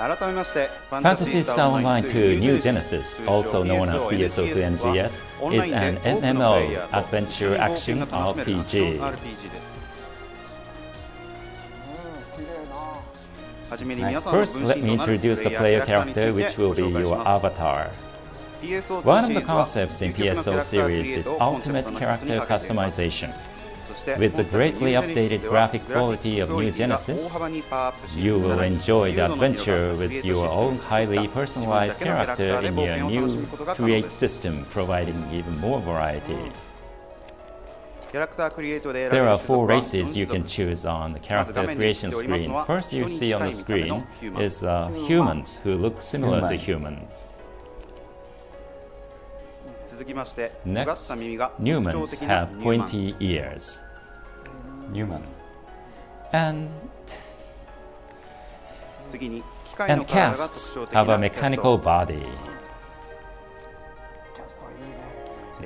Phantasy Star Online 2 New Genesis, also known as PSO2 NGS, is an MMO adventure action RPG. First, let me introduce the player character, which will be your avatar. One of the concepts in PSO series is ultimate character customization. With the greatly updated graphic quality of New Genesis, you will enjoy the adventure with your own highly personalized character in your new Create system, providing even more variety. There are 4 races you can choose on the character creation screen. First you see on the screen is humans who look similar to humans. Next, humans have pointy ears. Human. And casts have a mechanical body.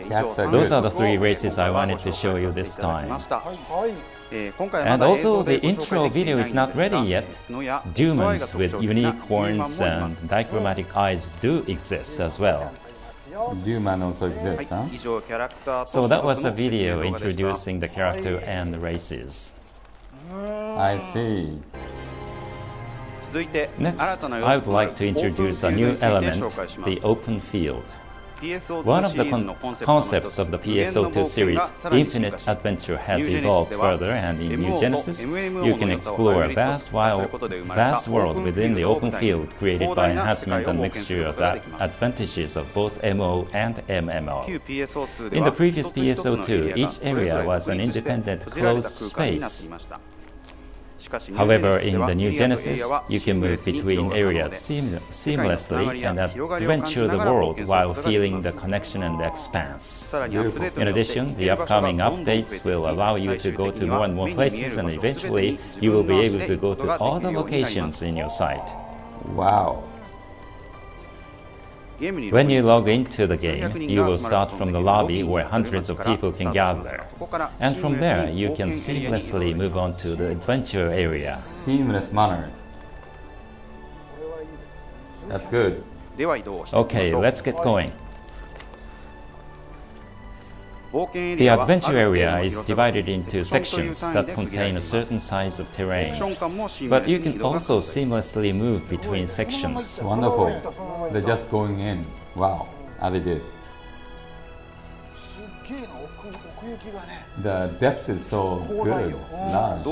Those are the 3 races I wanted to show you this time. And although the intro video is not ready yet, demons with unique horns and dichromatic eyes do exist as well. Human also exists, huh? So that was the video introducing the character and the races. I see. Next, I would like to introduce a new element, the open field. One of the concepts of the PSO2 series, Infinite Adventure, has evolved further, and in New Genesis, you can explore a vast world within the open field created by enhancement and mixture of the advantages of both MO and MMO. In the previous PSO2, each area was an independent closed space. However, in the New Genesis, you can move between areas seamlessly and adventure the world while feeling the connection and the expanse. In addition, the upcoming updates will allow you to go to more and more places, and eventually you will be able to go to all the locations in your site. Wow. When you log into the game, you will start from the lobby where hundreds of people can gather. And from there, you can seamlessly move on to the adventure area. Seamless manner. That's good. Okay, let's get going. The adventure area is divided into sections that contain a certain size of terrain, but you can also seamlessly move between sections. Wonderful. They're just going in. Wow, as it is. The depth is so good, large.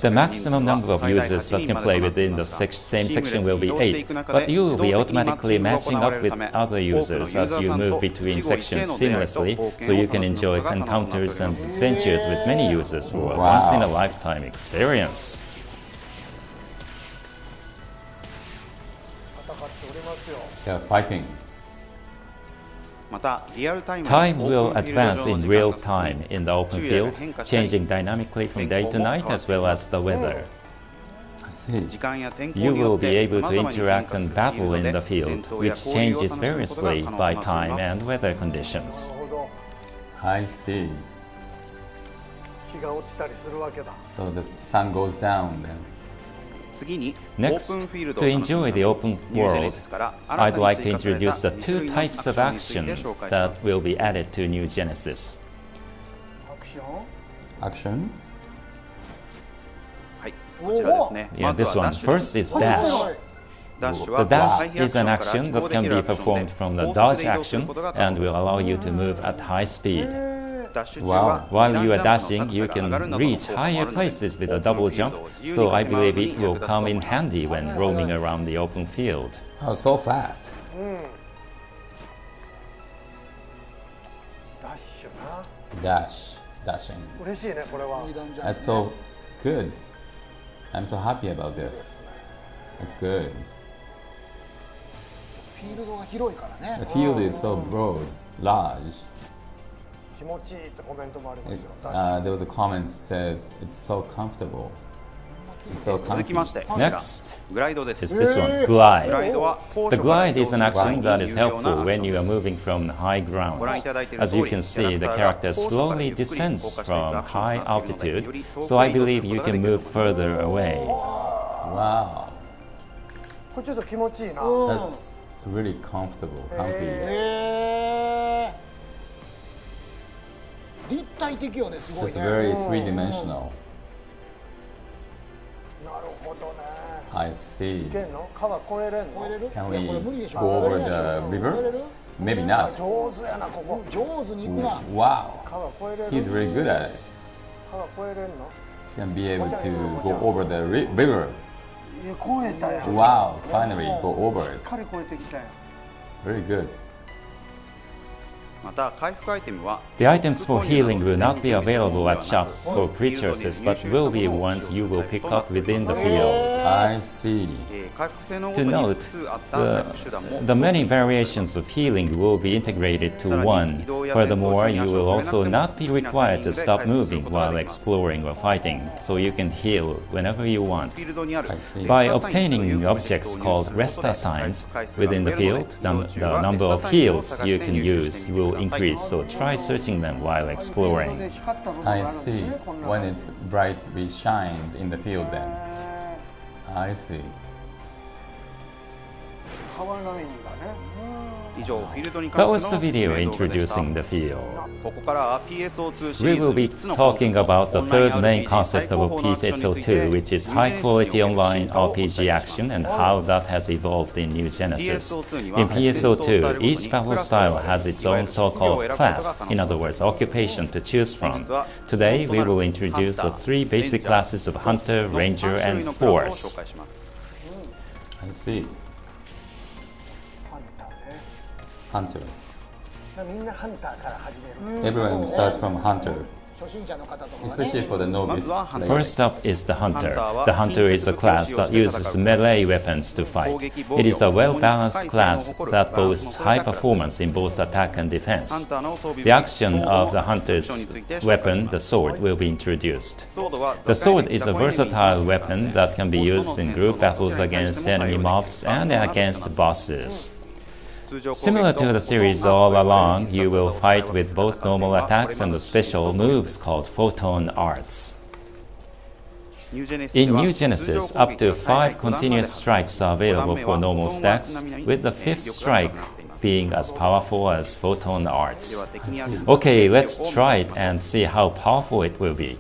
The maximum number of users that can play within the same section will be 8, but you will be automatically matching up with other users as you move between sections seamlessly, so you can enjoy encounters and adventures with many users for a once-in-a-lifetime experience. They're fighting. Time will advance in real time in the open field, changing dynamically from day to night as well as the weather. I see. You will be able to interact and battle in the field, which changes variously by time and weather conditions. I see. So the sun goes down then. Next, to enjoy the open world, I'd like to introduce the 2 types of actions that will be added to New Genesis. Action? Yeah, this one. First is dash. The dash is an action that can be performed from the dodge action and will allow you to move at high speed. Wow. While you are dashing, you can reach higher places with a double jump, so I believe it will come in handy when roaming around the open field. Oh, so fast. Dashing. That's so good. I'm so happy about this. It's good. The field is so broad, large. There was a comment that says it's so comfortable. It's so comfy. Next is this one, glide. The glide is an action that is helpful when you are moving from high grounds. As you can see, the character slowly descends from high altitude, so I believe you can move further away. Wow. これちょっと気持ちいいな。That's really comfortable, comfy. 立体的よね、すごい It's ね。 very うん three-dimensional. なるほどね。 I see. いけんの？川越えれんの？ Can いや we これ無理でしょ。 go over 無理でし the ょ river? 越えれる？ Maybe not. 上手やな、ここ。上手に行くな。 Wow, 川越えれる？ he's very good at it. 川越えれんの？ Can be able to go over the river. いや、越えたやん。 Wow, finally go over しっ it. かり越えてきたやん。 Very good. また回復アイテムは The items for healing will not be available at shops for pre-choices, but will be ones you will pick up within the field. I see. 回復性能ご To とに note, 複数あった回復手段も the many variations of healing will be integrated to one. Furthermore, you will also not be required to stop moving while exploring or fighting, so you can heal whenever you want. フィールドにある I see. By obtaining objects called resta signs within the field, the number of heals you can use will increase, so try searching them while exploring. I see. When it's bright, we shine in the field then. I see. 変わらないんだね。以上フィールドに That 関 was して the の video 説明動画でした introducing the field. ここからは PSO2 シ We リーズ will be 3つのコンセ talking プト about the オンライン third main RPG concept of 最高峰のアクションについて PSO2, which is high quality online RPG action and how that has evolved in New Genesis. In PSO2, each battle style has its own so-called class, in other words, occupation to choose from. Today, we will introduce the three basic classes of Hunter, Ranger, and 3種類のクラス Force. を紹介します I see. ハンターね。 Hunter. みんなハンターから始める。 Everyone starts from hunter, 初心者の方とかはね。 especially for the novice. Like, First up is the Hunter. The Hunter is a class that uses melee weapons to fight. It is a well-balanced class that boasts high performance in both attack and ハン defense. ターの装備 The action of the Hunter's weapon, the sword, will be introduced. ソードは The sword is a versatile weapon that can be used in group battles against enemy mobs and against bosses. Similar to the series all along, you will fight with both normal attacks and special moves called photon arts. In New Genesis, up to 5 continuous strikes are available for normal stacks, with the 5th strike being as powerful as photon arts. Okay, let's try it and see how powerful it will be.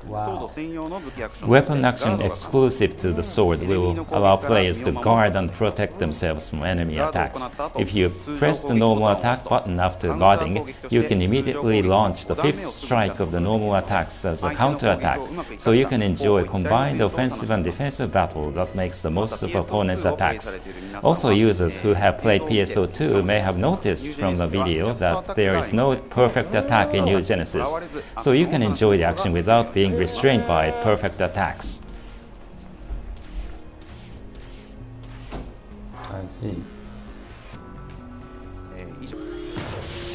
ソード専用の武器アクション Weapon action exclusive to the sword will allow players to guard and protect themselves from enemy attacks. If you press the normal attack button after guarding, you can immediately launch the 5th strike of the normal attacks as a counterattack, so you can enjoy combined offensive and defensive battle that makes the most of opponents' attacks. Also, users who have played PSO2 may have noticed from the video that there is no perfect attack in New Genesis, so you can enjoy the action without being restrained by perfect attacks. I see. 以上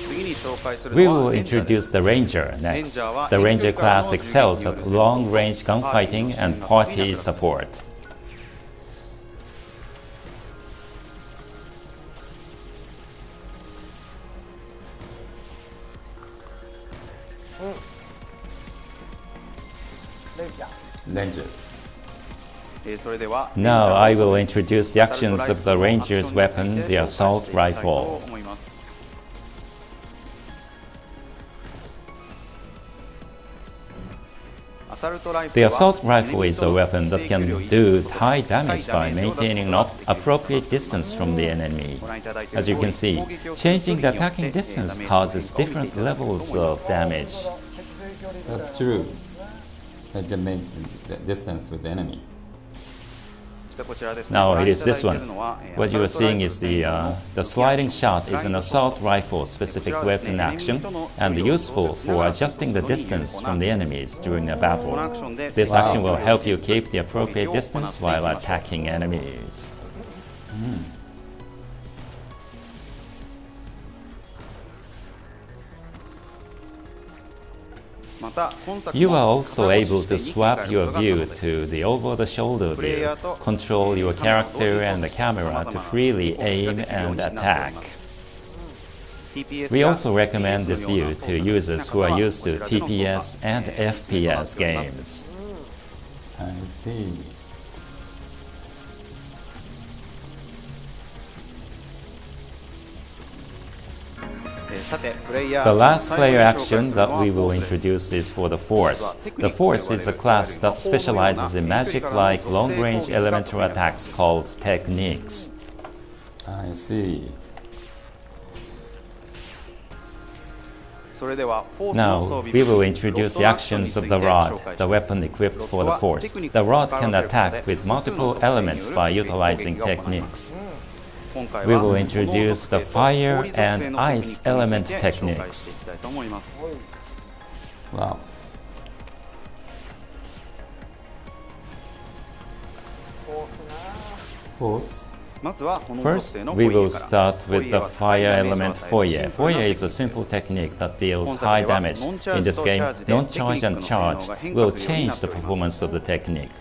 次に紹介する We の will はレンジャーです introduce the Ranger next. The Ranger class excels at long-range gunfighting and party support. Ranger. それでは Now I will introduce the actions of the Ranger's weapon, the assault rifle. The assault rifle is a weapon that can do high damage by maintaining an appropriate distance from the enemy. As you can see, changing the attacking distance causes different levels of damage. That's true. They can make the distance with the enemy. Now it is this one. What you are seeing is the sliding shot is an assault rifle specific weapon action and useful for adjusting the distance from the enemies during a battle. This action will help you keep the appropriate distance while attacking enemies. You are also able to swap your view to the over-the-shoulder view, control your character and the camera to freely aim and attack. We also recommend this view to users who are used to TPS and FPS games. I see. The last player action that we will introduce is for the Force. The Force is a class that specializes in magic-like long-range elemental attacks called techniques. I see. Now, we will introduce the actions of the rod, the weapon equipped for the Force. The rod can attack with multiple elements by utilizing techniques. We will introduce the fire and ice element techniques. Wow. Force. First, we will start with the fire element Foye. Foye is a simple technique that deals high damage. In this game, non-charge and charge will change the performance of the technique.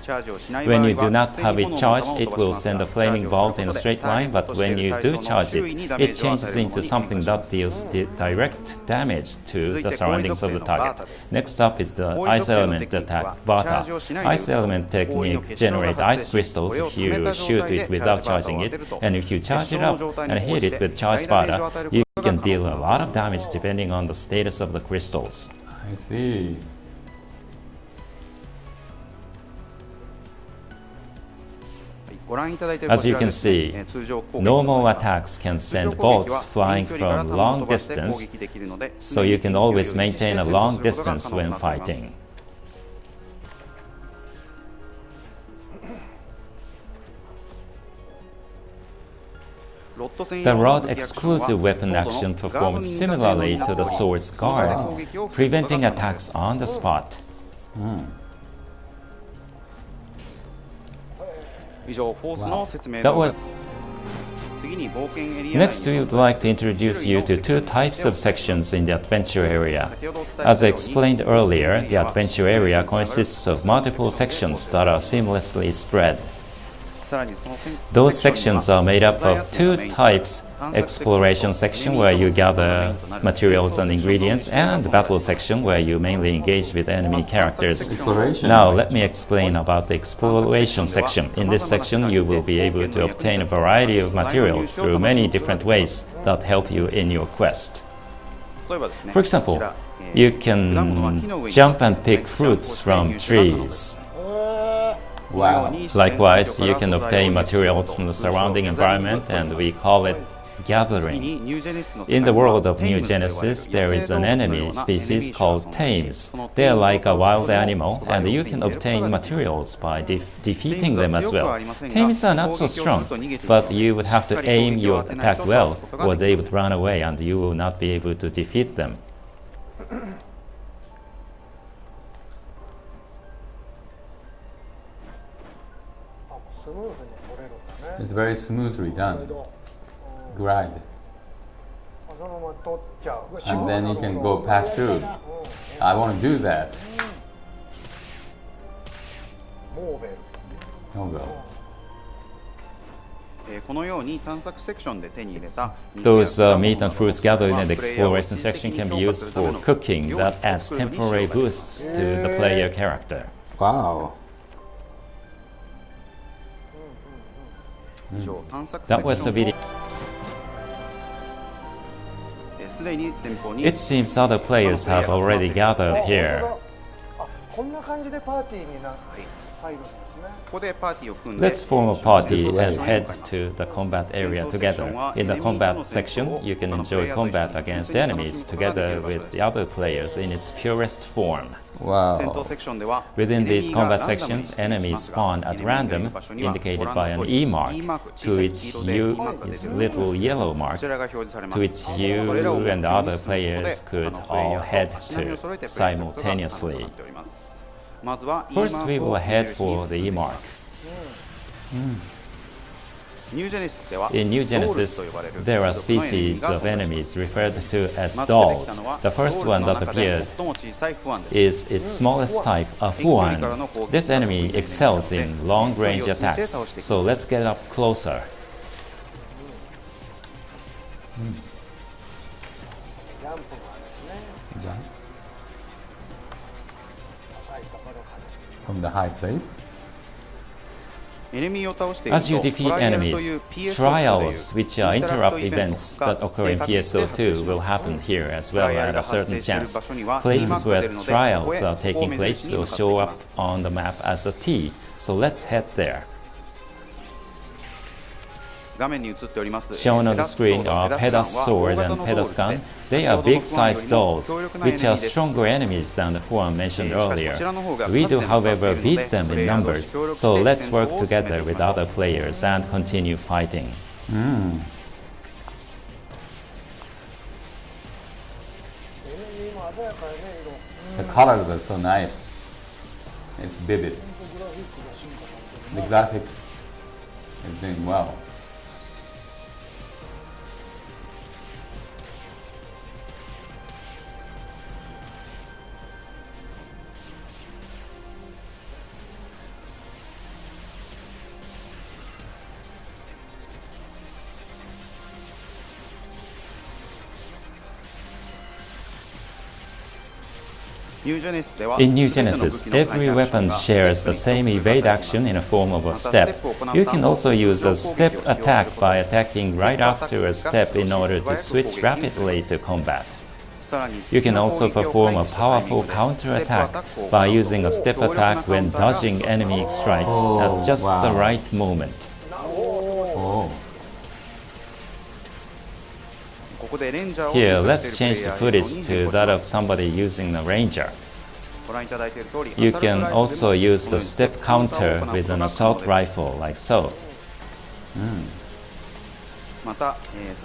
When you do not have it charged, it will send a flaming bolt in a straight line, but when you do charge it, it changes into something that deals direct damage to the surroundings of the target. Next up is the ice element attack, Bata. Ice element technique generates ice crystals if you shoot it without charging it. And if you charge it up and hit it with charged Bata, you can deal a lot of damage depending on the status of the crystals. I see. As you can see, normal attacks can send bolts flying from long distance, so you can always maintain a long distance when fighting. The rod exclusive weapon action performs similarly to the sword's guard, preventing attacks on the spot. That was. Next, we would like to introduce you to two types of sections in the adventure area. As I explained earlier, the adventure area consists of multiple sections that are seamlessly spread. Those sections are made up of two types: exploration section where you gather materials and ingredients, and battle section where you mainly engage with enemy characters. Now let me explain about the exploration section. In this section you will be able to obtain a variety of materials through many different ways that help you in your quest. For example, you can jump and pick fruits from trees. Wow. Likewise, you can obtain materials from the surrounding environment, and we call it gathering. In the world of New Genesis, there is an enemy species called tames. They are like a wild animal, and you can obtain materials by defeating them as well. Tames are not so strong, but you would have to aim your attack well, or they would run away and you will not be able to defeat them. It's very smoothly done. Glide. And then you can go pass through. I want to do that. Nobel. Those meat and fruits gathered in the exploration section can be used for cooking. That adds temporary boosts to the player character. Wow. That was the video. It seems other players have already gathered here. Let's form a party and head to the combat area together. In the combat section, you can enjoy combat against enemies together with the other players in its purest form. Wow. Within these combat sections, enemies spawn at random, indicated by an E mark, to which you, its little yellow mark, to which you and other players could all head to simultaneously. First, we will head for the E mark. In New Genesis, there are species of enemies referred to as dolls. The first one that appeared is its smallest type, a Fuan. This enemy excels in long-range attacks, so let's get up closer. Jump. From the high place. As you defeat enemies, trials, which are interrupt events that occur in PSO2, will happen here as well at a certain chance. Places where trials are taking place will show up on the map as a T, so let's head there. Shown on the screen are Pedas Sword and Pedas Gun. They are big-sized dolls, which are stronger enemies than the form mentioned earlier. We do, however, beat them in numbers, so let's work together with other players and continue fighting. The colors are so nice. It's vivid. The graphics is doing well. In New Genesis, every weapon shares the same evade action in a form of a step. You can also use a step attack by attacking right after a step in order to switch rapidly to combat. You can also perform a powerful counter-attack by using a step attack when dodging enemy strikes at just the right moment. Here, let's change the footage to that of somebody using a ranger. You can also use the step counter with an assault rifle, like so.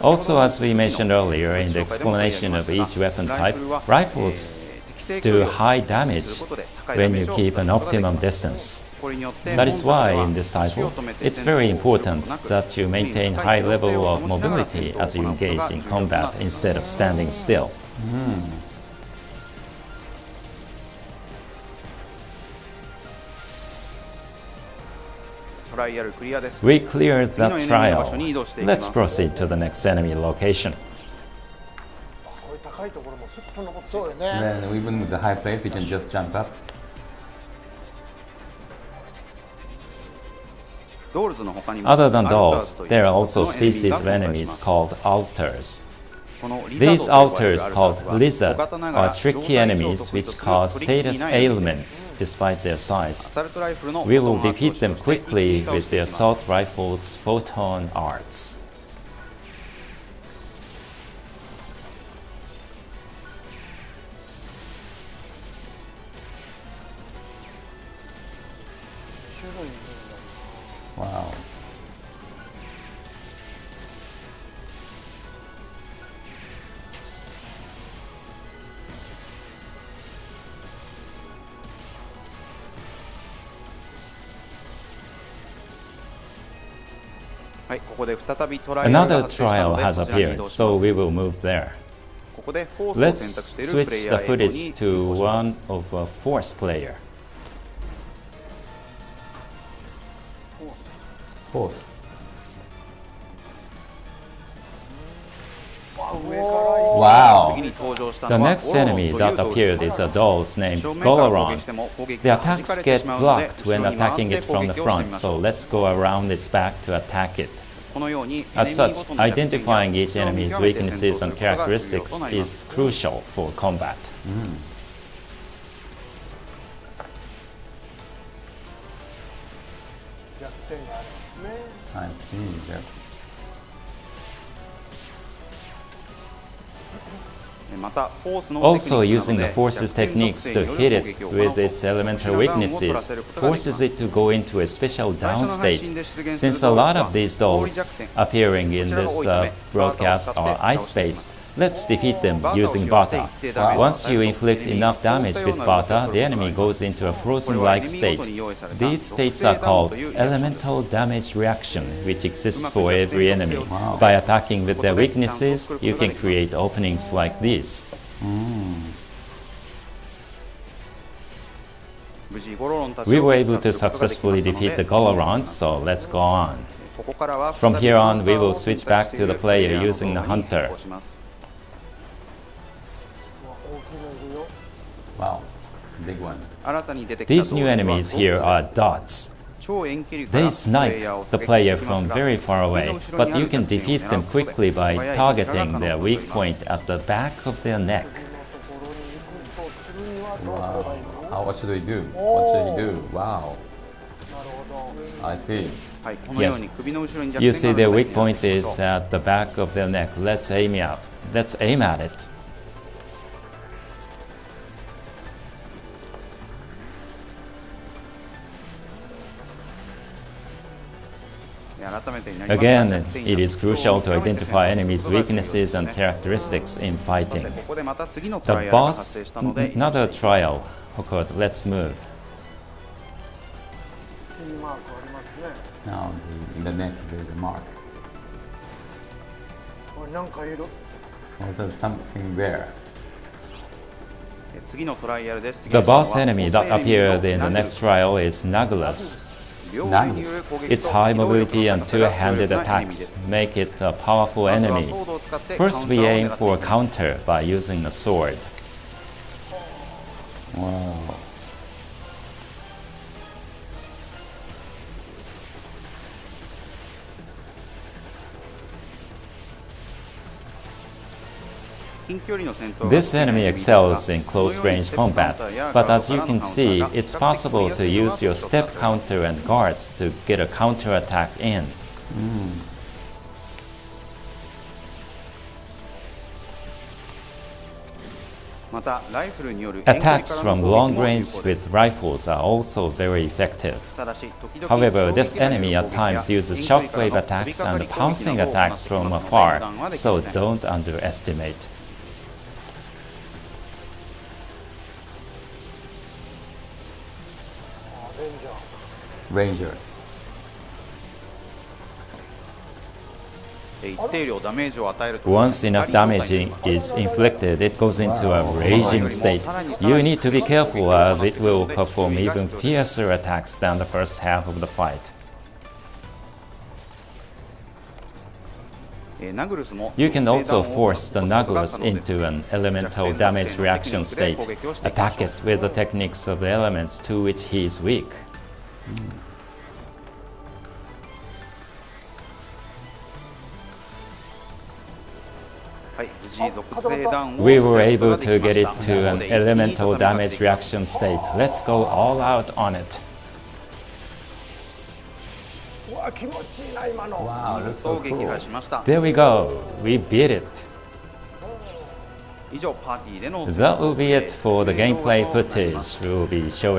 Also, as we mentioned earlier in the explanation of each weapon type, rifles do high damage when you keep an optimum distance. That is why in this title, it's very important that you maintain high level of mobility as you engage in combat instead of standing still. We cleared that trial. Let's proceed to the next enemy location. Then even with the high place, you can just jump up. Other than dolls, there are also species of enemies called alters. These alters, called lizard, are tricky enemies which cause status ailments despite their size. We will defeat them quickly with the assault rifle's photon arts. Wow. Another trial has appeared, so we will move there. Let's switch the footage to one of a force player. Force. Wow. The next enemy that appeared is a doll named Golaron. The attacks get blocked when attacking it from the front, so let's go around its back to attack it. As such, identifying each enemy's weaknesses and characteristics is crucial for combat. I see. Yep. Also, using the force's techniques to hit it with its elemental weaknesses forces it to go into a special down state. Since a lot of these dolls appearing in this broadcast are ice-based, let's defeat them using Bata. Once you inflict enough damage with Bata, the enemy goes into a frozen-like state. These states are called elemental damage reaction, which exists for every enemy. By attacking with their weaknesses, you can create openings like these. We were able to successfully defeat the Golorons, so let's go on. From here on, we will switch back to the player using the hunter. Wow, big ones. These new enemies here are dots. They snipe the player from very far away, but you can defeat them quickly by targeting their weak point at the back of their neck. Wow. What should we do? What should he do? Wow. I see. Yes, you see their weak point is at the back of their neck. Let's aim at it. Again, it is crucial to identify enemies' weaknesses and characteristics in fighting. The boss, another trial occurred. Let's move. Now in the neck there is a mark. なんかいる Also something there. The boss enemy that appeared in the next trial is Naglus. Naglus. Its high mobility and two-handed attacks make it a powerful enemy. First, we aim for a counter by using a sword. Wow. This enemy excels in close-range combat, but as you can see, it's possible to use your step counter and guards to get a counter-attack in. Attacks from long range with rifles are also very effective. However, this enemy at times uses shockwave attacks and pouncing attacks from afar, so don't underestimate. Ranger. Once enough damage is inflicted, it goes into a raging state. You need to be careful as it will perform even fiercer attacks than the first half of the fight. You can also force the Naglus into an elemental damage reaction state. Attack it with the techniques of the elements to which he is weak. We were able to get it to an elemental damage reaction state. Let's go all out on it. うわ気持ちいいな今の Wow, that's so cool. There we go. We beat it. That will be it for the gameplay footage. We will be showing